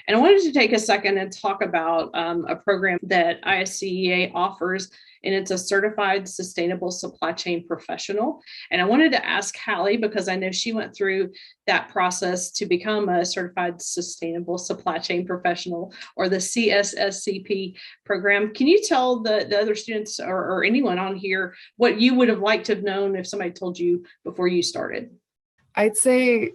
And I wanted to take a second and talk about a program that ISCEA offers, and it's a certified sustainable supply chain professional. And I wanted to ask Halley, because I know she went through that process to become a certified sustainable supply chain professional, or the CSSCP program. Can you tell the other students or anyone on here what you would have liked to have known if somebody told you before you started? I'd say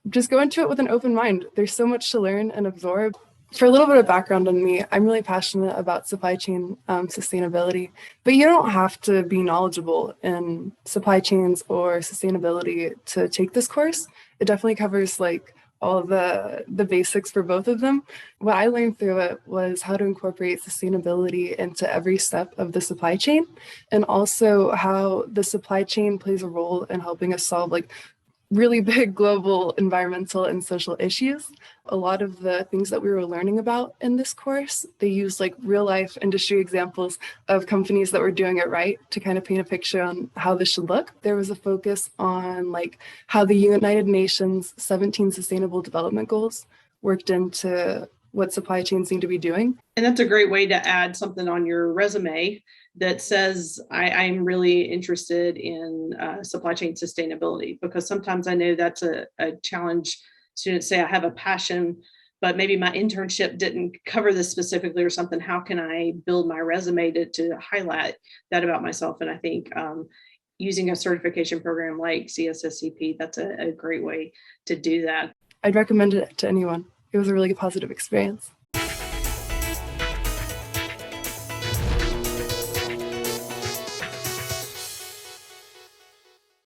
just go into it with an open mind. There's so much to learn and absorb. For a little bit of background on me, I'm really passionate about supply chain sustainability, but you don't have to be knowledgeable in supply chains or sustainability to take this course. It definitely covers like all the basics for both of them. What I learned through it was how to incorporate sustainability into every step of the supply chain, and also how the supply chain plays a role in helping us solve like really big global environmental and social issues. A lot of the things that we were learning about in this course, they use like real life industry examples of companies that were doing it right to kind of paint a picture on how this should look. There was a focus on like how the United Nations 17 Sustainable Development Goals worked into what supply chains need to be doing. And that's a great way to add something on your resume that says, I'm really interested in supply chain sustainability, because sometimes I know that's a challenge. Students say, I have a passion, but maybe my internship didn't cover this specifically or something. How can I build my resume to highlight that about myself? And I think using a certification program like CSSCP, that's a great way to do that. I'd recommend it to anyone. It was a really positive experience.